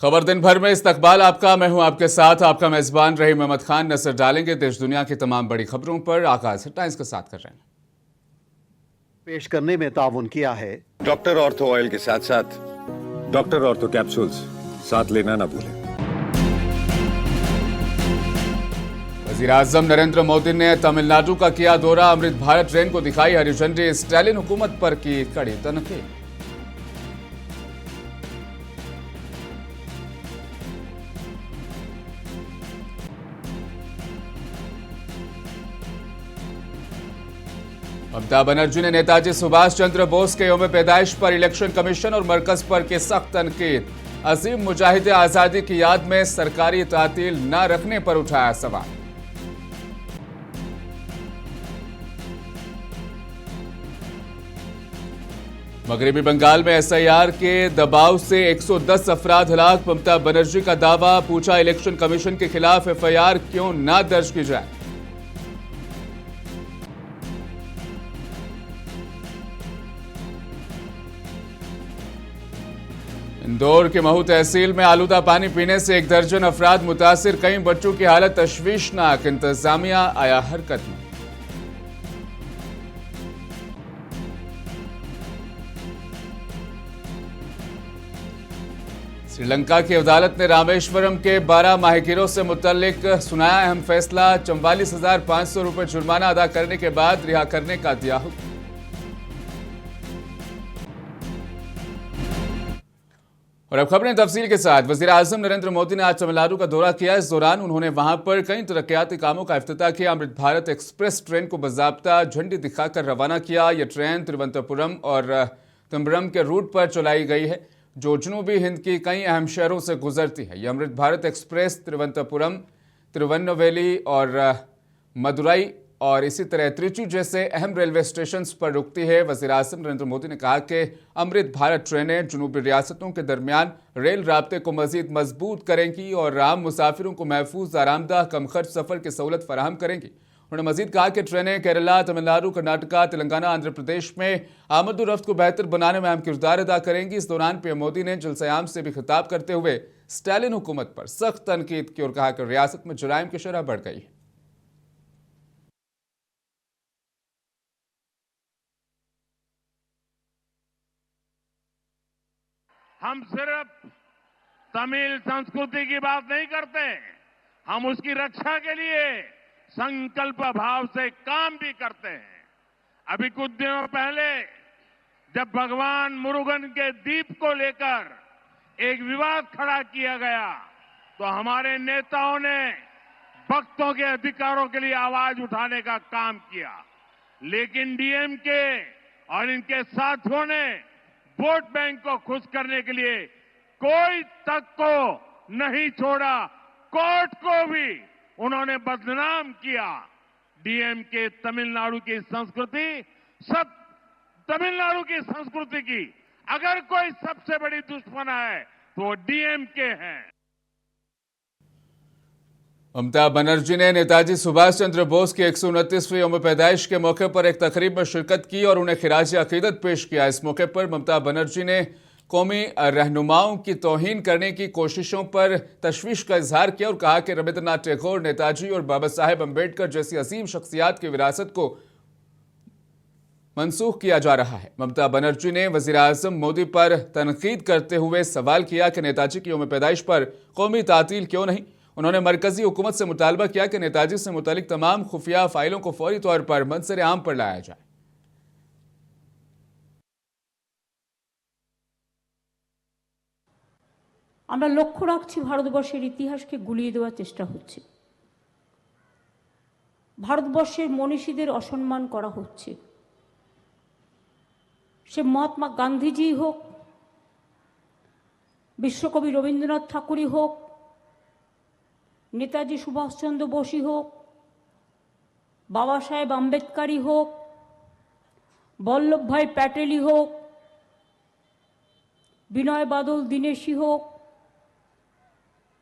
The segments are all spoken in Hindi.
खबर दिन भर में इस्तकबाल आपका। मैं हूं आपके साथ आपका मेजबान रहीम अहमद खान। नजर डालेंगे देश दुनिया की तमाम बड़ी खबरों पर। आगाज हेडलाइंस के साथ कर रहे हैं। पेश करने में ताउन किया है डॉक्टर ऑर्थो ऑयल के साथ साथ डॉक्टर ऑर्थो कैप्सूल्स साथ लेना ना भूलें। वज़ीर-ए-आज़म नरेंद्र मोदी ने तमिलनाडु का किया दौरा। अमृत भारत ट्रेन को दिखाई हरी झंडी। स्टालिन हुकूमत पर की कड़ी तनकीद। ममता बनर्जी ने नेताजी सुभाष चंद्र बोस के यौम पैदाइश पर इलेक्शन कमीशन और मरकज पर की सख्त तनकीद। अजीम मुजाहिद आजादी की याद में सरकारी तातील न रखने पर उठाया सवाल। मगरबी बंगाल में एसआईआर के दबाव से 110 अफराद हलाक। ममता बनर्जी का दावा, पूछा इलेक्शन कमीशन के खिलाफ एफआईआर क्यों न दर्ज की जाए। इंदौर के महू तहसील में आलूदा पानी पीने से 1 दर्जन अफराद मुतासिर। कई बच्चों की हालत तशवीशनाक। इंतजामिया आया हरकत में। श्रीलंका की अदालत ने रामेश्वरम के 12 माहिगिरों से मुतल्लिक सुनाया अहम फैसला। 44,500 रुपये जुर्माना अदा करने के बाद रिहा करने का दिया हुक्म। और अब खबरें तफसील के साथ। वज़ीर-ए-आज़म नरेंद्र मोदी ने आज तमिलनाडु का दौरा किया। इस दौरान उन्होंने वहां पर कई तरक्याती कामों का इफ्तिताह किया। अमृत भारत एक्सप्रेस ट्रेन को बाज़ाब्ता झंडी दिखाकर रवाना किया। यह ट्रेन तिरुवनंतपुरम और तंबरम के रूट पर चलाई गई है, जो जनूबी हिंद की कई अहम शहरों से गुजरती है। यह अमृत भारत एक्सप्रेस तिरुवनंतपुरम, तिरुवन्नवेली और मदुरई और इसी तरह त्रिची जैसे अहम रेलवे स्टेशन पर रुकती है। वज़ीर-ए-आज़म नरेंद्र मोदी ने कहा कि अमृत भारत ट्रेनें जनूबी रियासतों के दरमियान रेल राब्ते को मजीद मजबूत करेंगी और आम मुसाफिरों को महफूज, आरामदाह, कम खर्च सफर की सहूलत फराहम करेंगी। उन्होंने मजीद कहा कि ट्रेनें केरला, तमिलनाडु, कर्नाटका, तेलंगाना, आंध्र प्रदेश में आमद-ओ-रफ्त को बेहतर बनाने में अहम किरदार अदा करेंगी। इस दौरान पीएम मोदी ने जलसयाम से भी खिताब करते हुए स्टालिन हुकूमत पर सख्त तनकीद की और कहा कि रियासत में जुराइम की शरह बढ़ गई है। हम सिर्फ तमिल संस्कृति की बात नहीं करते, हम उसकी रक्षा के लिए संकल्प भाव से काम भी करते हैं। अभी कुछ दिनों पहले जब भगवान मुरुगन के द्वीप को लेकर एक विवाद खड़ा किया गया, तो हमारे नेताओं ने भक्तों के अधिकारों के लिए आवाज उठाने का काम किया। लेकिन डीएमके और इनके साथियों ने वोट बैंक को खुश करने के लिए कोई तक को नहीं छोड़ा। कोर्ट को भी उन्होंने बदनाम किया। डीएमके तमिलनाडु की संस्कृति, सब तमिलनाडु की संस्कृति की अगर कोई सबसे बड़ी दुश्मन है तो वो डीएमके है। ममता बनर्जी ने नेताजी सुभाष चंद्र बोस की 129वीं यौम पैदाइश के मौके पर एक तकरीब में शिरकत की और उन्हें खिराज अकीदत पेश किया। इस मौके पर ममता बनर्जी ने कौमी रहनुमाओं की तौहीन करने की कोशिशों पर तशवीश का इजहार किया और कहा कि रविंद्रनाथ टैगोर, नेताजी और बाबा साहेब अम्बेडकर जैसी अजीम शख्सियात की विरासत को मनसूख किया जा रहा है। ममता बनर्जी ने वज़ीर-ए-आज़म मोदी पर तनकीद करते हुए सवाल किया कि नेताजी की यौम पैदाइश पर कौमी तातील क्यों नहीं। उन्होंने मरकजी हुकूमत से मुतालबा किया कि नेताजी से मुतालिक तमाम खुफिया फाइलों को फौरी तौर पर मंसर आम पर लाया जाए। আমরা লক্ষ্য রাখছি ভারতবর্ষের ইতিহাসকে গুলিয়ে দেওয়ার চেষ্টা হচ্ছে, ভারতবর্ষের মনীষীদের অসম্মান করা হচ্ছে। সে মহাত্মা গান্ধীজি হোক, বিশ্বকবি রবীন্দ্রনাথ ঠাকুরই হোক, নেতাজি সুভাষচন্দ্র বোসই হোক, বাবা সাহেব আম্বেদকরই হোক, বল্লভভাই প্যাটেলই হোক, বিনয় বাদল দীনেশই হোক,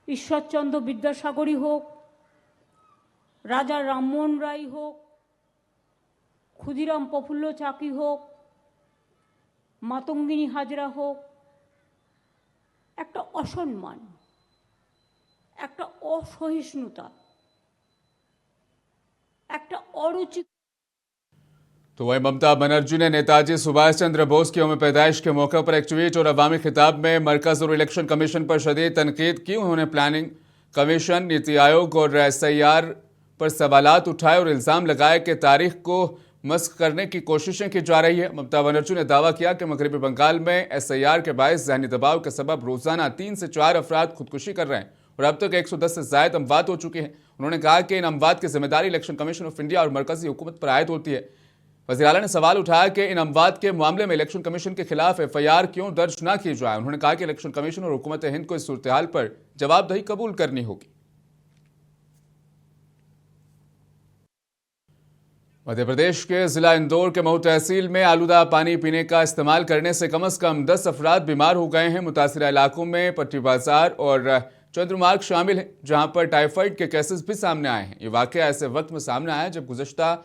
ঈশ্বরচন্দ্র বিদ্যাসাগরই হোক, রাজা রামমোহন রায় হোক, ক্ষুদিরাম প্রফুল্ল চাকি হোক, মাতঙ্গিনী হাজরা হোক, একটা অসম্মান, একটা অসহিষ্ণুতা, একটা অরুচि। तो वहीं ममता बनर्जी ने नेताजी सुभाष चंद्र बोस की यौम पैदाइश के मौके पर एक ट्वीट और अवामी खिताब में मरकज और इलेक्शन कमीशन पर शदीद तनकीद की। उन्होंने प्लानिंग कमीशन, नीति आयोग और SIR पर सवालात उठाए और इल्जाम लगाए कि तारीख को मस्क करने की कोशिशें की जा रही है। ममता बनर्जी ने दावा किया कि मगरबी बंगाल में SIR के बायस ज़हनी दबाव के सबब रोजाना 3 से 4 अफराद खुदकुशी कर रहे हैं और अब तक 110 से जायद अमवात हो चुकी हैं। उन्होंने कहा कि इन अमवात की जिम्मेदारी इलेक्शन कमीशन ऑफ इंडिया और मरकजी हुकूमत पर आयद होती है। वज़ीर आला ने सवाल उठाया कि इन अमवात के मामले में इलेक्शन कमीशन के खिलाफ FIR क्यों दर्ज न की जाए। उन्होंने कहा कि इलेक्शन कमीशन और हुकूमत हिंद को इस सूरत हाल पर जवाबदेही कबूल करनी होगी। मध्य प्रदेश के जिला इंदौर के महू तहसील में आलूदा पानी पीने का इस्तेमाल करने से कम 10 अफराद बीमार हो गए हैं। मुतासिरा इलाकों में पट्टी बाजार और चंद्रमार्ग शामिल हैं, जहां पर टाइफाइड के केसेस भी सामने आए हैं। ये वाकया ऐसे वक्त में सामने आया जब गुज़श्ता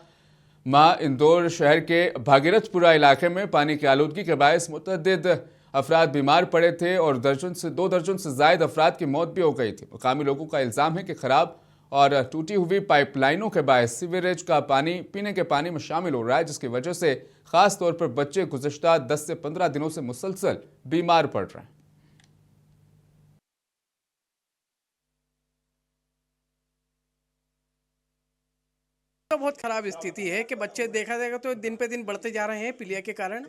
माह इंदौर शहर के भागीरथपुरा इलाके में पानी की आलूदगी के बायस मुतअद्दिद अफराद बीमार पड़े थे और 2 दर्जन से जायद अफराद की मौत भी हो गई थी। मुकामी लोगों का इल्ज़ाम है कि खराब और टूटी हुई पाइपलाइनों के बायस सीवरेज का पानी पीने के पानी में शामिल हो रहा है, जिसकी वजह से खास तौर पर बच्चे गुज़श्ता 10 से 15 दिनों से मुसलसल बीमार पड़ रहे हैं। तो बहुत खराब स्थिति है कि बच्चे देखा जाएगा तो दिन पे दिन बढ़ते जा रहे हैं पीलिया के कारण।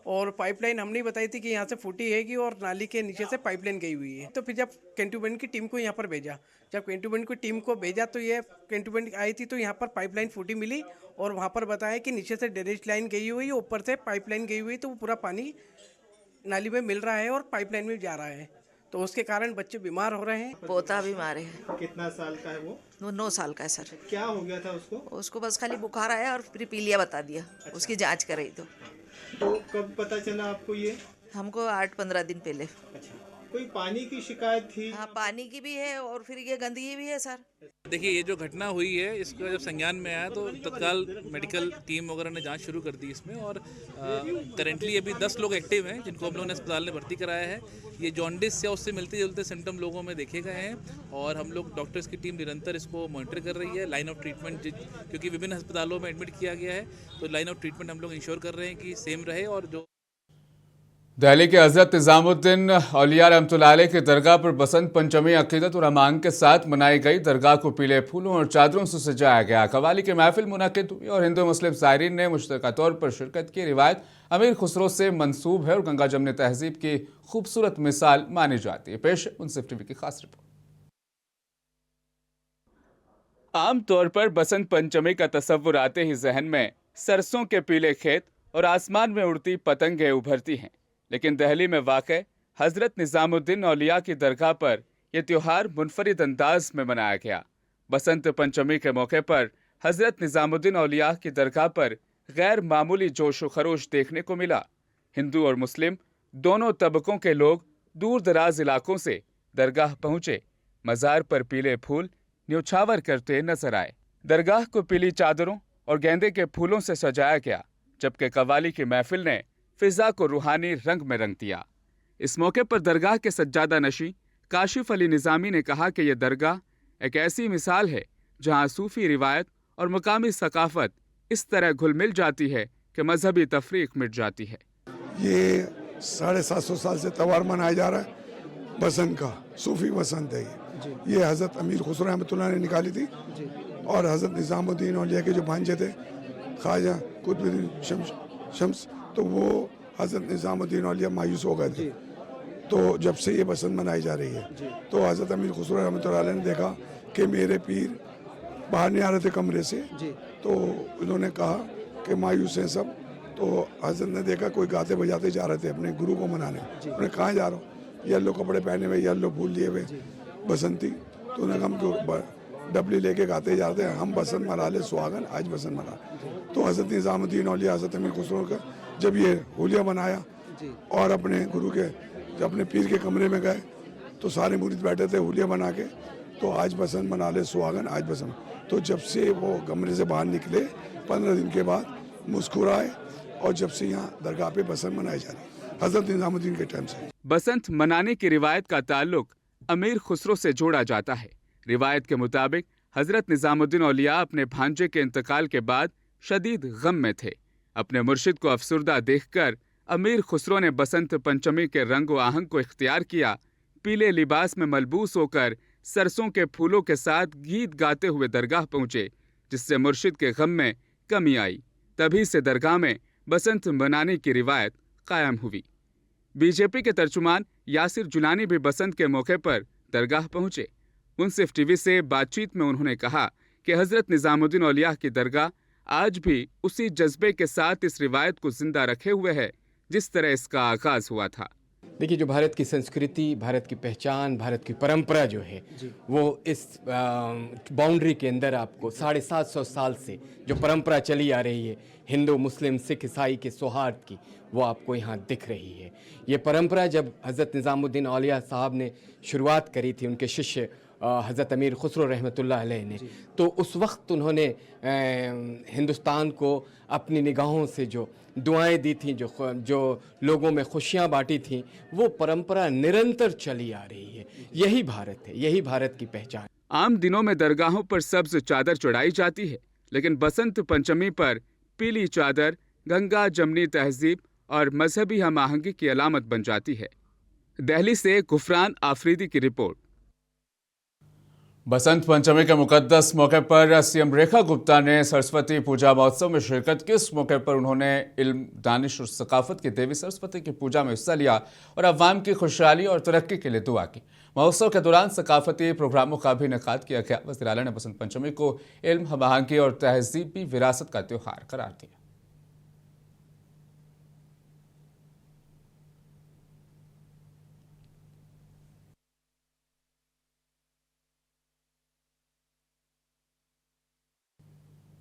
और पाइपलाइन हमने बताई थी कि यहाँ से फूटी हैगी और नाली के नीचे से पाइपलाइन गई हुई है। तो फिर जब कैंटोनमेंट की टीम को यहाँ पर भेजा, जब कैंटोनमेंट की टीम को भेजा तो ये कैंटोनमेंट आई थी, तो यहाँ पर पाइपलाइन फूटी मिली और वहाँ पर बताया कि नीचे से ड्रेनेज लाइन गई हुई है, ऊपर से पाइपलाइन गई हुई, तो वो पूरा पानी नाली में मिल रहा है और पाइपलाइन में जा रहा है, तो उसके कारण बच्चे बीमार हो रहे हैं। पोता बीमार है। कितना साल का है वो? 9 साल का है सर। क्या हो गया था उसको? उसको बस खाली बुखार आया और फिर पीलिया बता दिया। उसकी जांच कराई तो कब पता चला आपको ये? हमको 8-15 दिन पहले। अच्छा, कोई पानी की शिकायत थी? हाँ, पानी की भी है और फिर ये गंदगी भी है सर। देखिए, ये जो घटना हुई है इसका जब संज्ञान में आया तो तत्काल मेडिकल टीम वगैरह ने जांच शुरू कर दी इसमें, और करेंटली अभी 10 लोग एक्टिव हैं जिनको हम लोगों ने अस्पताल में भर्ती कराया है। ये जॉन्डिस या उससे मिलते जुलते सिम्टम लोगों में देखे गए हैं और हम लोग डॉक्टर्स की टीम निरंतर इसको मॉनिटर कर रही है। लाइन ऑफ ट्रीटमेंट, क्योंकि विभिन्न अस्पतालों में एडमिट किया गया है, तो लाइन ऑफ ट्रीटमेंट हम लोग इंश्योर कर रहे हैं कि सेम रहे। और जो दिल्ली के हज़रत निज़ामुद्दीन औलिया रहमतुल्लाह अलैह की दरगाह पर बसंत पंचमी अकीदत और अमान के साथ मनाई गई। दरगाह को पीले फूलों और चादरों से सजाया गया। कव्वाली की महफिल मुनक़िद हुई और हिंदू मुस्लिम ज़ायरीन ने मुश्तरका तौर पर शिरकत की। रिवायत अमीर खुसरो से मंसूब है और गंगा जमनी तहजीब की खूबसूरत मिसाल मानी जाती है। पेश मुनसिफ टीवी की खास रिपोर्ट। आम तौर पर बसंत पंचमी का तस्वुर आते ही जहन में सरसों के पीले खेत और आसमान में उड़ती पतंगें उभरती हैं, लेकिन दिल्ली में वाक़े हज़रत निज़ामुद्दीन औलिया की दरगाह पर यह त्यौहार मुनफरिद अंदाज में मनाया गया। बसंत पंचमी के मौके पर हज़रत निज़ामुद्दीन औलिया की दरगाह पर गैर मामूली जोश व खरोश देखने को मिला। हिंदू और मुस्लिम दोनों तबकों के लोग दूर दराज इलाकों से दरगाह पहुँचे। मज़ार पर पीले फूल न्योछावर करते नजर आए। दरगाह को पीली चादरों और गेंदे के फूलों से सजाया गया, जबकि कव्वाली की महफिल ने फिजा को रूहानी रंग में रंग दिया। इस मौके पर दरगाह के सज्जादा नशी काशिफ अली निज़ामी ने कहा कि यह दरगाह एक ऐसी मिसाल है जहां सूफी रिवायत और मकामी सकाफत इस तरह घुल मिल जाती है कि मजहबी तफरीक मिट जाती है। ये 750 साल से त्यौहार मनाया जा रहा है बसंत का, सूफी बसंत है ये हज़रत अमीर खुसरो रहमतुल्लाह ने निकाली थी और हज़रत निज़ामुद्दीन औलिया के जो भांजे थे ख्वाजा कुतुबुद्दीन शम्स, तो वो हज़रत निज़ामुद्दीन औलिया मायूस हो गए थे। तो जब से ये बसंत मनाई जा रही है, तो हज़रत अमीर खुसरो रहमतुल्लाह अलैह ने देखा कि मेरे पीर बाहर नहीं आ रहे थे कमरे से, तो उन्होंने कहा कि मायूस हैं सब। तो हज़रत ने देखा कोई गाते बजाते जा रहे थे अपने गुरु को मनाने। उन्होंने कहाँ जा रहा हूँ, येलो कपड़े पहने हुए, येलो फूल लिए हुए बसंती। तो उन्होंने कहा हम डबली लेके गाते जाते हैं, हम बसंत मना ले सुहागन, आज बसंत मना। तो हज़रत निज़ामुद्दीन औलिया हज़रत अमीर खुसरो का जब ये होलिया मनाया और अपने गुरु के जब अपने पीर के कमरे में गए तो सारे मुरीद बैठे थे होलिया बना के, तो आज बसंत मना ले सुहागन, आज बसंत। तो जब से वो कमरे से बाहर निकले 15 दिन के बाद मुस्कुराए और जब से यहाँ दरगाह पे बसंत मनाई जा रही है। हजरत निजामुद्दीन के टाइम से। बसंत मनाने की रिवायत का ताल्लुक अमीर खुसरो से जोड़ा जाता है। रिवायत के मुताबिक हजरत निजामुद्दीन औलिया अपने भांजे के इंतकाल के बाद शदीद गम में थे। अपने मुर्शिद को अफसुर्दा देखकर अमीर खुसरो ने बसंत पंचमी के रंग व आहंग को इख्तियार किया। पीले लिबास में मलबूस होकर सरसों के फूलों के साथ गीत गाते हुए दरगाह पहुंचे, जिससे मुर्शिद के गम में कमी आई। तभी से दरगाह में बसंत मनाने की रिवायत कायम हुई। बीजेपी के तर्जुमान यासिर जुलानी भी बसंत के मौके पर दरगाह पहुंचे। मुंसिफ टीवी से बातचीत में उन्होंने कहा कि हजरत निजामुद्दीन औलिया की दरगाह आज भी उसी जज्बे के साथ इस रिवायत को जिंदा रखे हुए है जिस तरह इसका आगाज हुआ था। देखिए, जो भारत की संस्कृति, भारत की पहचान, भारत की परंपरा जो है वो इस बाउंड्री के अंदर आपको 750 साल से जो परंपरा चली आ रही है हिंदू, मुस्लिम, सिख, ईसाई के सौहार्द की, वो आपको यहाँ दिख रही है। ये परंपरा जब हज़रत निज़ामुद्दीन औलिया साहब ने शुरुआत करी थी, उनके शिष्य हज़रत अमीर खुसरो रहमतुल्लाह अलैह ने, तो उस वक्त उन्होंने हिंदुस्तान को अपनी निगाहों से जो दुआएं दी थी, जो लोगों में खुशियां बांटी थी, वो परंपरा निरंतर चली आ रही है। यही भारत है, यही भारत की पहचान। आम दिनों में दरगाहों पर सब्ज चादर चढ़ाई जाती है, लेकिन बसंत पंचमी पर पीली चादर गंगा जमनी तहजीब और मजहबी हम आहंगी की अलामत बन जाती है। दिल्ली से गुफरान आफरीदी की रिपोर्ट। बसंत पंचमी के मुकद्दस मौके पर सीएम रेखा गुप्ता ने सरस्वती पूजा महोत्सव में शिरकत की। इस मौके पर उन्होंने इल्म, दानिश और सकाफत की देवी सरस्वती की पूजा में हिस्सा लिया और अवाम की खुशहाली और तरक्की के लिए दुआ की। महोत्सव के दौरान सकाफती प्रोग्रामों का भी इनेकाद किया गया। वज़ीर आला ने बसंत पंचमी को इल्म, हम आहंगी और तहजीबी विरासत का त्योहार करार दिया।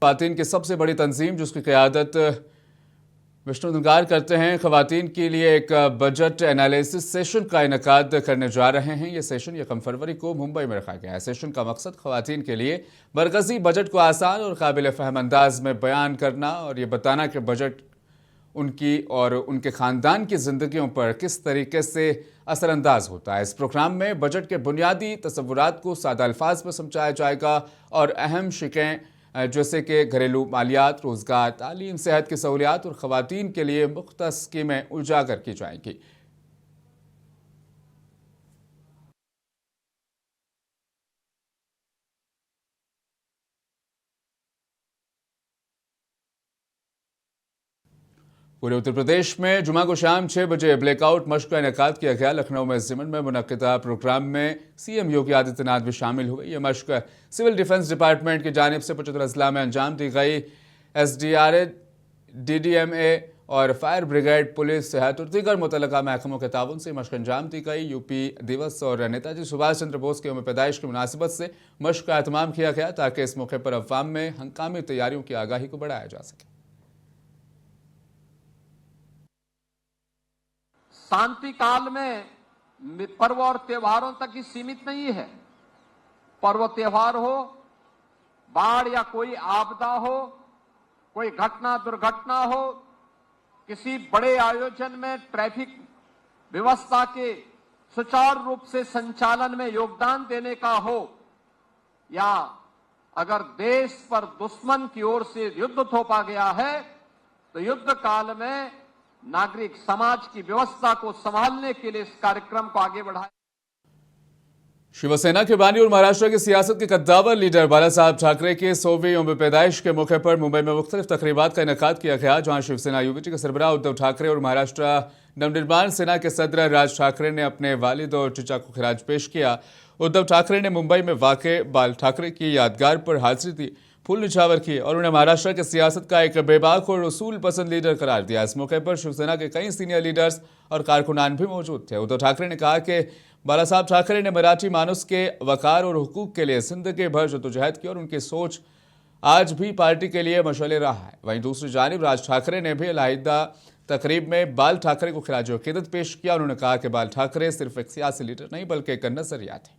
ख़वातीन की सबसे बड़ी तंजीम जिसकी क़यादत विष्णु दुंगार करते हैं, ख़वातीन के लिए एक बजट एनालिसिस सेशन का इनेकाद करने जा रहे हैं। ये सेशन 1 फरवरी को मुंबई में रखा गया है। सेशन का मकसद ख़वातीन के लिए मरकज़ी बजट को आसान और काबिल फ़हम अंदाज में बयान करना और ये बताना कि बजट उनकी और उनके ख़ानदान की ज़िंदगियों पर किस तरीके से असरअंदाज होता है। इस प्रोग्राम में बजट के बुनियादी तसव्वुरात को सादा अल्फाज में समझाया जाएगा और अहम शिकें जैसे कि घरेलू मालियात, रोज़गार, तालीम, सेहत की सहूलियात और ख़वातीन के लिए मुख्तस स्कीमें उजागर की जाएंगी। पूरे उत्तर प्रदेश में जुमा को शाम 6 बजे ब्लैकआउट मश्क का इनेकाद किया गया। लखनऊ में ज़िमन में मुनक्किदा प्रोग्राम में सीएम योगी आदित्यनाथ भी शामिल हुए। ये मश्क सिविल डिफेंस डिपार्टमेंट की जानिब से 75 अजला में अंजाम दी गई। SDRA, DDMA और फायर ब्रिगेड, पुलिस, सेहत और दीगर मुतल्लिका महकमों के ताउन से मश्क अंजाम दी गई। यूपी दिवस और नेताजी सुभाष चंद्र बोस के यौम पैदाइश की मुनासिबत से मश्क का एहतमाम किया गया ताकि इस मौके पर अवाम में हंगामी तैयारियों की आगाही को बढ़ाया जा सके। शांति काल में पर्व और त्योहारों तक ही सीमित नहीं है। पर्व त्योहार हो, बाढ़ या कोई आपदा हो, कोई घटना दुर्घटना हो, किसी बड़े आयोजन में ट्रैफिक व्यवस्था के सुचारू रूप से संचालन में योगदान देने का हो, या अगर देश पर दुश्मन की ओर से युद्ध थोपा गया है तो युद्ध काल में नागरिक समाज की व्यवस्था को संभालने के लिए इस कार्यक्रम को आगे बढ़ाया। शिवसेना के बानी और महाराष्ट्र की सियासत के कद्दावर लीडर बाला साहब ठाकरे के 100वीं यौम पैदाइश के मौके पर मुंबई में मुख्तलिफ तकरीबात का इनेकाद किया गया, जहां शिवसेना यूवीटी के सरबराह उद्धव ठाकरे और महाराष्ट्र नवनिर्माण सेना के सदर राज ठाकरे ने अपने वालिद और चचा को खिराज पेश किया। उद्धव ठाकरे ने मुंबई में वाक़े बाल ठाकरे की यादगार पर हाजिरी दी, फूल निछावर किए और उन्हें महाराष्ट्र के सियासत का एक बेबाक और रसूल पसंद लीडर करार दिया। इस मौके पर शिवसेना के कई सीनियर लीडर्स और कारकुनान भी मौजूद थे। उद्धव ठाकरे ने कहा कि बाला साहब ठाकरे ने मराठी मानुस के वकार और हुकूक के लिए जिंदगी भर जद्दोजहद की और उनकी सोच आज भी पार्टी के लिए मशाल राह है। वहीं दूसरी जानिब राज ठाकरे ने भी अलहदा तकरीब में बाल ठाकरे को खिराज अकीदत पेश किया। उन्होंने कहा कि बाल ठाकरे सिर्फ एक सियासी लीडर नहीं बल्कि एक नजरिया थे।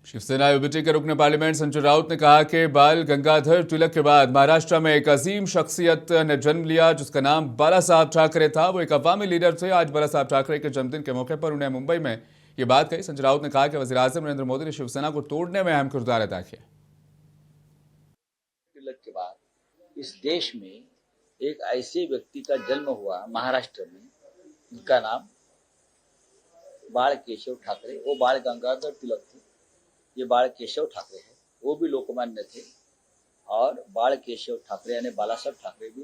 शिवसेना यूबीटी के रुकन पार्लियामेंट संजय राउत ने कहा कि बाल गंगाधर तिलक के बाद महाराष्ट्र में एक अजीम शख्सियत ने जन्म लिया जिसका नाम बाला साहब ठाकरे था। वो एक अवामी लीडर थे। आज बाला साहब ठाकरे के जन्मदिन के मौके पर उन्हें मुंबई में ये बात कही। संजय राउत ने कहा कि वज़ीर-ए-आज़म नरेंद्र मोदी ने शिवसेना को तोड़ने में अहम किरदार अदा किया। तिलक के बाद इस देश में एक ऐसे व्यक्ति का जन्म हुआ महाराष्ट्र में जिनका नाम बाल केशव ठाकरे, वो बाल गंगाधर तिलक थे, ये बाल केशव ठाकरे है, वो भी लोकमान्य थे और बाल केशव ठाकरे यानी बाला साहब ठाकरे भी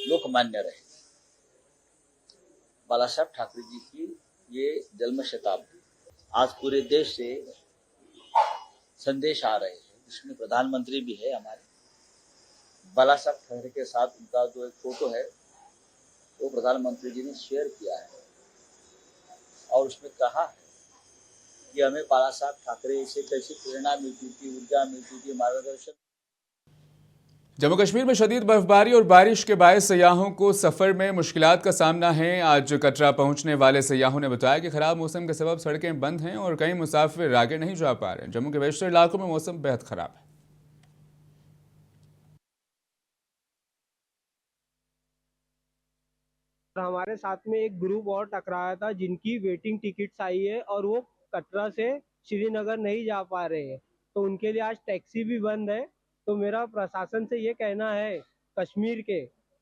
लोकमान्य रहे। बाला साहब ठाकरे जी की ये जन्म शताब्दी आज पूरे देश से संदेश आ रहे हैं, जिसमें प्रधानमंत्री भी है हमारे। बाला साहब ठाकरे के साथ उनका जो एक फोटो है वो प्रधानमंत्री जी ने शेयर किया है और उसमें कहा है कि हमें बाला साहब ठाकरे से कैसी प्रेरणा मिलती थी, ऊर्जा मिलती थी, मार्गदर्शन। जम्मू कश्मीर में शदीद बर्फबारी और बारिश के बायस सयाहों को सफर में मुश्किलात का सामना है। आज कटरा पहुंचने वाले सयाहों ने बताया कि खराब मौसम के सबब सड़कें बंद हैं और कई मुसाफिर आगे नहीं जा पा रहे हैं। जम्मू के बेशतर इलाकों में मौसम बेहद खराब है। हमारे साथ में एक ग्रुप और टकराया था जिनकी वेटिंग टिकट्स आई है और वो कटरा से श्रीनगर नहीं जा पा रहे हैं, तो उनके लिए आज टैक्सी भी बंद है। तो मेरा प्रशासन से ये कहना है कश्मीर के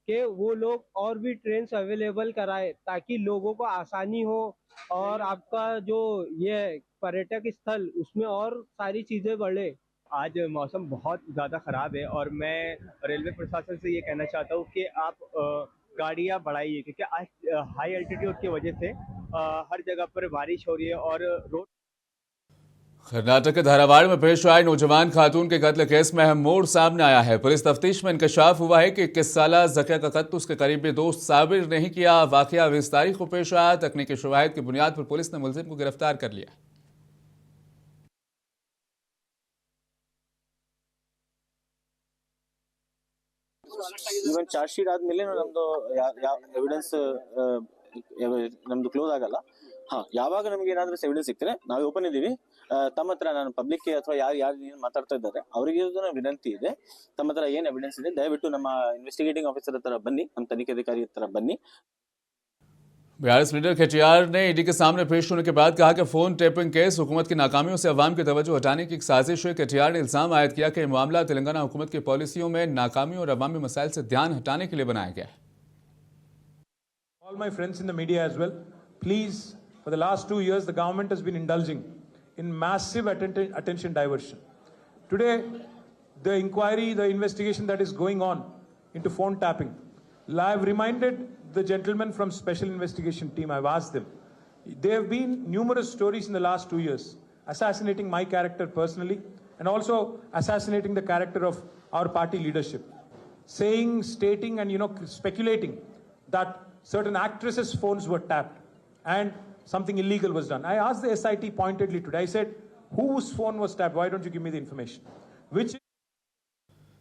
कि वो लोग और भी ट्रेन अवेलेबल कराए ताकि लोगों को आसानी हो और आपका जो ये पर्यटक स्थल उसमें और सारी चीज़ें बढ़े। आज मौसम बहुत ज़्यादा ख़राब है और मैं रेलवे प्रशासन से ये कहना चाहता हूँ कि आप गाड़ियाँ बढ़ाइए, क्योंकि आज हाई एल्टीट्यूड की वजह से हर जगह पर बारिश हो रही है और रोड। कर्नाटक के धारावाड़ में पेश आए नौजवान खातून के कत्ल केस में अहम मोड़ सामने आया है। पुलिस तफ्तीश में इंकशाफ हुआ है कि 21 साला ज़किया का कत्ल उसके करीबी दोस्त साबिर नहीं किया। वाकया 20 तारीख को पेश आया। तकनीकी शवाहिद की बुनियाद पर पुलिस ने मुलजिम को गिरफ्तार कर लिया। ಇವನ್ ಚಾರ್ಜ್ ಶೀಟ್ ಆದ್ಮೇಲೆ ನಮ್ದು ಎವಿಡೆನ್ಸ್ ನಮ್ದು ಕ್ಲೋಸ್ ಆಗಲ್ಲ. ಯಾವಾಗ ನಮ್ಗೆ ಏನಾದ್ರೂ ಎವಿಡೆನ್ಸ್ ಸಿಗ್ತದೆ ನಾವು ಓಪನ್ ಇದೀವಿ. ತಮ್ಮ ಹತ್ರ ನಾನು ಪಬ್ಲಿಕ್ ಅಥವಾ ಯಾರು ಏನ್ ಮಾತಾಡ್ತಾ ಇದ್ದಾರೆ ಅವರಿಗೆ ವಿನಂತಿ ಇದೆ, ತಮ್ಮ ಹತ್ರ ಏನ್ ಎವಿಡೆನ್ಸ್ ಇದೆ ದಯವಿಟ್ಟು ನಮ್ಮ ಇನ್ವೆಸ್ಟಿಗೇಟಿಂಗ್ ಆಫೀಸರ್ ಹತ್ರ ಬನ್ನಿ, ನಮ್ಮ ತನಿಖಾಧಿಕಾರಿ ಹತ್ರ ಬನ್ನಿ। बीआरएस लीडर केटीआर ने ईडी के सामने पेश होने के बाद कहा कि फोन टेपिंग केस हुकूमत की नाकामियों से अवाम की तवज्जो हटाने की एक साजिश है। केटीआर ने इल्जाम आयद किया कि मामला तेलंगाना हुकूमत की पॉलिसियों में नाकामी और अवामी मसाइल से ध्यान हटाने के लिए बनाया गया है। All my friends in the media as well, please, for the last 2 years the government has been indulging in massive attention diversion. Today, the inquiry, the investigation that is going on into phone tapping, I have reminded the gentlemen from Special Investigation Team, I've asked them. There have been numerous stories in the last 2 years, assassinating my character personally and also assassinating the character of our party leadership. Saying, stating and speculating that certain actresses' phones were tapped and something illegal was done. I asked the SIT pointedly today, I said, whose phone was tapped? Why don't you give me the information? Which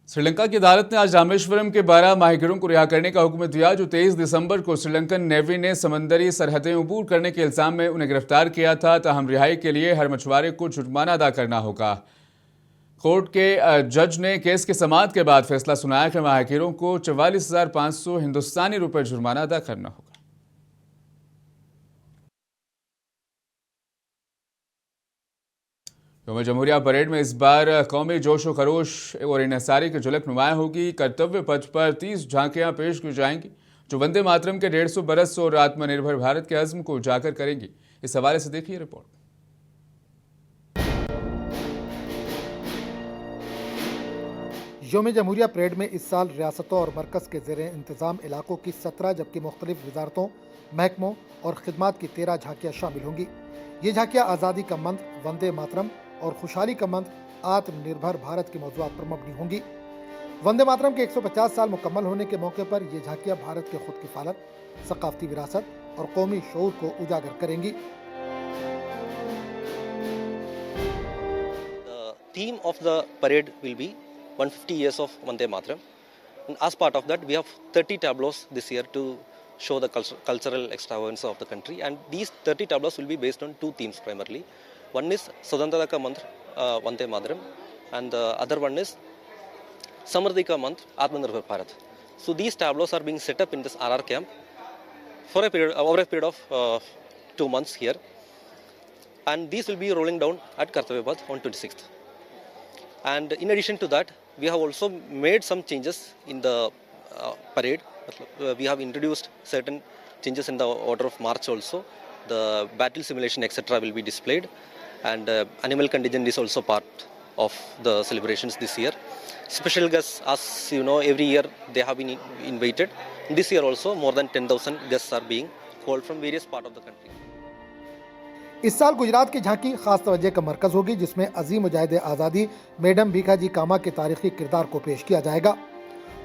Sri Lanka की अदालत ने आज रामेश्वरम के 12 माहिगीरों को रिहा करने का हुक्म दिया, जो 23 दिसंबर को श्रीलंकन नेवी ने समंदरी सरहदें अबूर करने के इल्जाम में उन्हें गिरफ्तार किया था। ताहम रिहाई के लिए हर मछुआरे को जुर्माना अदा करना होगा। कोर्ट के जज ने केस की समाअत के बाद फैसला सुनाया कि माहिगीरों को 44,500 हिंदुस्तानी रुपये जुर्माना अदा करना होगा। यौम जमहूरिया परेड में इस बार कौमी जोश व खरोश और इन्हिसारी की झलक नुमाया होगी। कर्तव्य पथ पर 30 झांकियां पेश की जाएंगी जो वंदे मातरम के 150 बरस और आत्मनिर्भर भारत के अज़्म को उजागर करेंगी। इस हवाले से देखिए रिपोर्ट। यौम जमहूरिया परेड में इस साल रियासतों और मरकज़ के ज़ेर इंतज़ाम इलाकों की 17 जबकि मुख्तलिफ वजारतों, महकमों और खिदमात की 13 झांकियाँ शामिल होंगी। ये झांकियाँ आज़ादी का मंत्र, वंदे मातरम और खुशहाली का मंत्र, आत्मनिर्भर भारत के मौज़ूआत पर मबनी होंगी। वंदे मातरम के 150 साल मुकम्मल होने के मौके पर ये झांकियाँ भारत के खुद किफालत, सकाफती विरासत और कौमी शऊर को उजागर करेंगी। The theme of the parade will be 150 years of Vande Mataram. And as part of that, we have 30 tableaus this year to show the cultural extravagance of the country. And these 30 tableaus will be based on 2 themes primarily. One is Swatantrata Ka Mantra, Vande Mataram, and the other one is Samriddhi Ka Mantra, Atmanirbhar Bharat. So these tableaus are being set up in this RR camp for over a period of 2 months here, and these will be rolling down at Kartavya Path on 26th. And in addition to that, we have also made some changes in the parade. We have introduced certain changes in the order of march also. The battle simulation etc. will be displayed, and animal contingent is also part of the celebrations this year. Special guests, as you know, every year they have been invited. This year also more than 10,000 guests are being called from various parts of the country. इस साल गुजरात की झांकी खास तवज्जो का मरकज होगी, जिसमें अजीम मुजाहिद आज़ादी मैडम भीखाजी कामा के तारीखी किरदार को पेश किया जाएगा।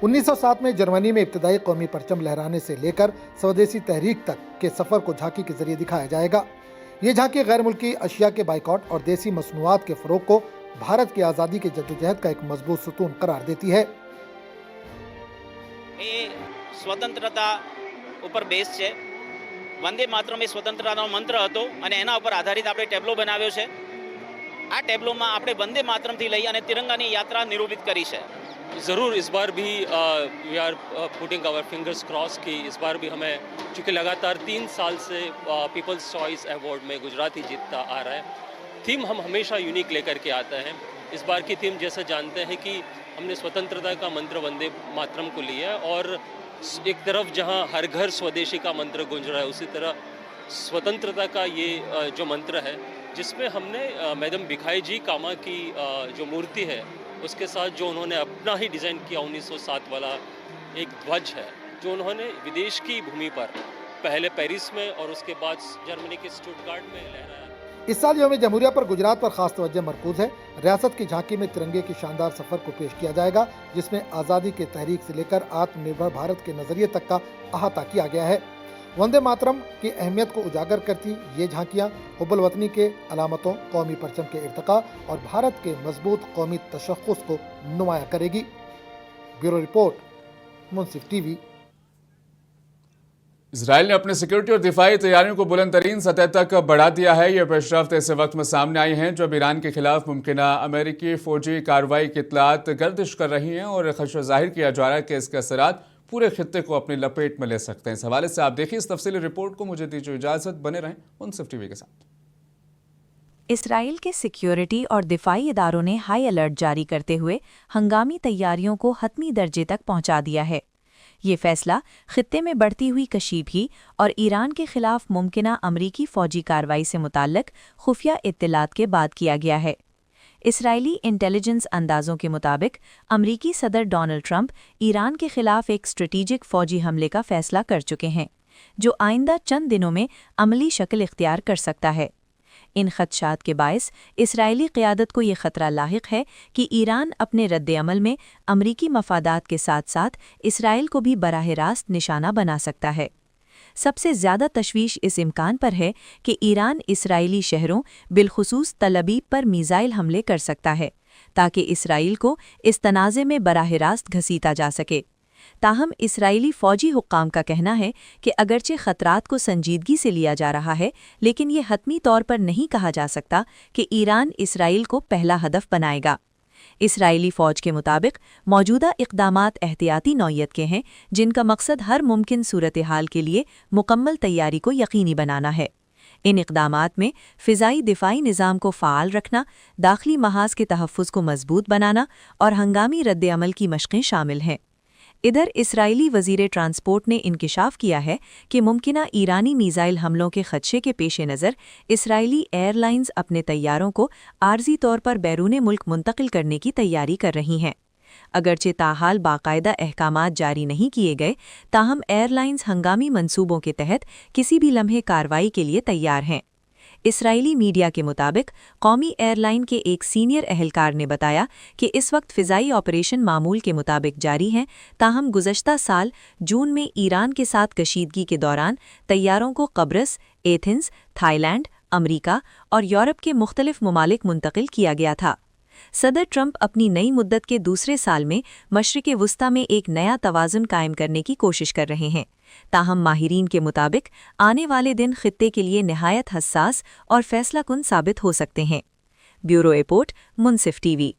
1907 में जर्मनी में इब्तदाई कौमी परचम लहराने से लेकर स्वदेशी तहरीक तक के सफ़र को झांकी के जरिए दिखाया जाएगा। ये झांकी गैर मुल्की अशिया के बाइकआउट और देसी मसनूआत के फ़रोग को भारत की आज़ादी के जद्दोजहद का एक मजबूत सतून करार देती है। સ્વતંત્રતા ઉપર બેઝ છે। વંદે માતરમ એ સ્વતંત્રતાનો મંત્ર હતો અને એના ઉપર આધારિત આપણે ટેબ્લો બનાવ્યો છે। આ ટેબ્લોમાં આપણે વંદે માતરમથી લઈ અને તિરંગાની યાત્રા નિરૂપિત કરી છે। ज़रूर इस बार भी we are putting our fingers cross कि इस बार भी हमें, चूँकि लगातार 3 साल से पीपल्स चॉइस अवार्ड में गुजरात ही जीतता आ रहा है। थीम हम हमेशा यूनिक लेकर के आते हैं। इस बार की थीम जैसे जानते हैं कि हमने स्वतंत्रता का मंत्र वंदे मातरम को लिया है, और एक तरफ जहां हर घर स्वदेशी का मंत्र गूंज रहा है, उसी तरह स्वतंत्रता का ये जो मंत्र है, जिसमें हमने मैडम भिखाई जी कामा की जो मूर्ति है उसके साथ जो उन्होंने अपना ही डिज़ाइन किया 1907 वाला एक ध्वज है, जो उन्होंने विदेश की भूमि पर पहले पेरिस में और उसके बाद जर्मनी के स्टुटगार्ट में लहराया। इस साल यौम जमहूरिया पर गुजरात पर खास तवज्जो मरकूज है। रियासत की झांकी में तिरंगे की शानदार सफर को पेश किया जाएगा, जिसमें आज़ादी के तहरीक से लेकर आत्मनिर्भर भारत के नजरिए तक का अहाता किया गया है। वंदे मातरम की अहमियत को उजागर करती ये झांकियाँ हुब्बुल वतनी के अलामतों, कौमी परचम के इर्तिका और भारत के मजबूत कौमी तशख्खुस को नुमाया करेगी। ब्यूरो रिपोर्ट, मुंसिफ टीवी। इजराइल ने अपनी सिक्योरिटी और दिफाई तैयारियों को बुलंद तरीन सतह तक बढ़ा दिया है। ये पेशरफ्त ऐसे वक्त में सामने आई हैं जब ईरान के खिलाफ मुमकिना अमेरिकी फौजी कार्रवाई की इत्तलात गर्दिश कर रही हैं और खदशा जाहिर किया जा रहा है कि इसके असरात पूरे खित्ते को अपनी लपेट में ले सकते हैं। इस हवाले से आप देखिए इस तफसीली रिपोर्ट को। मुझे दीजिए इजाजत, बने रहें मुंसिफ टीवी के साथ। इसराइल के सिक्योरिटी और दिफाई इदारों ने हाई अलर्ट जारी करते हुए हंगामी तैयारियों को हतमी दर्जे तक पहुंचा दिया है। ये फैसला खित्ते में बढ़ती हुई कशीदगी और ईरान के खिलाफ मुमकिना अमरीकी फौजी कार्रवाई से मुताल्लिक खुफिया इत्तलात के बाद किया गया है। इसराइली इंटेलिजेंस अंदाजों के मुताबिक अमरीकी सदर डोनाल्ड ट्रंप ईरान के खिलाफ एक स्ट्रेटेजिक फौजी हमले का फैसला कर चुके हैं, जो आइंदा चंद दिनों में अमली शक्ल इख्तियार कर सकता है। इन खदशात के बायस इसराइली क़यादत को ये ख़तरा लाहिक है कि ईरान अपने रद्द-ए-अमल में अमरीकी मफादात के साथ साथ इसराइल को भी बराह रास्त निशाना बना सकता है। सबसे ज़्यादा तशवीश इस इम्कान पर है कि ईरान इसराइली शहरों बिलखुसूस तल अबीब पर मीज़ाइल हमले कर सकता है, ताकि इसराइल को इस तनाज़े में बराह रास्त घसीटा जा सके। ताहम इसराइली फ़ौजी हुक्काम का कहना है कि अगरचे ख़तरात को संजीदगी से लिया जा रहा है, लेकिन ये हतमी तौर पर नहीं कहा जा सकता कि ईरान इसराइल को पहला हदफ बनाएगा। इसराइली फ़ौज के मुताबिक मौजूदा इक़दामात एहतियाती नौइयत के हैं, जिनका मकसद हर मुमकिन सूरत हाल के लिए मुकम्मल तैयारी को यकीनी बनाना है। इन इक़दामात में फ़िज़ाई दिफ़ाई निज़ाम को फ़ाल रखना, दाखिली महाज के तहफ़्फ़ुज़ को मज़बूत बनाना और हंगामी रद्द-ए-अमल की मशक़ें शामिल हैं। इधर इसराइली वज़ीर ट्रांसपोर्ट ने इंकिशाफ किया है कि मुमकिना ईरानी मीज़ाइल हमलों के खदशे के पेश नज़र इसराइली एयरलाइंस अपने तैयारों को आर्जी तौर पर बैरून मुल्क मुंतकिल करने की तैयारी कर रही हैं। अगरचे ताहाल बाकायदा अहकामात जारी नहीं किए गए, ताहम एयरलाइंस हंगामी मंसूबों के तहत किसी भी लम्हे कार्रवाई के लिए तैयार हैं। इसराइली मीडिया के मुताबिक कौमी एयरलाइन के एक सीनियर अहलकार ने बताया कि इस वक्त फ़िज़ाई ऑपरेशन मामूल के मुताबिक जारी हैं, ताहम गुज़श्ता साल जून में ईरान के साथ कशीदगी के दौरान तैयारों को कब्रस, एथेंस, थाईलैंड, अमरीका और यूरोप के मुख्तलिफ ममालिक मुंतकिल किया गया था। सदर ट्रंप अपनी नई मुद्दत के दूसरे साल में मशरिक़ वुस्ता में एक नया तवाज़ुन कायम करने की कोशिश कर रहे हैं, ताहम माहिरीन के मुताबिक आने वाले दिन खित्ते के लिए निहायत हसास और फैसला कुन साबित हो सकते हैं। ब्यूरो रिपोर्ट, मुनसिफ टीवी।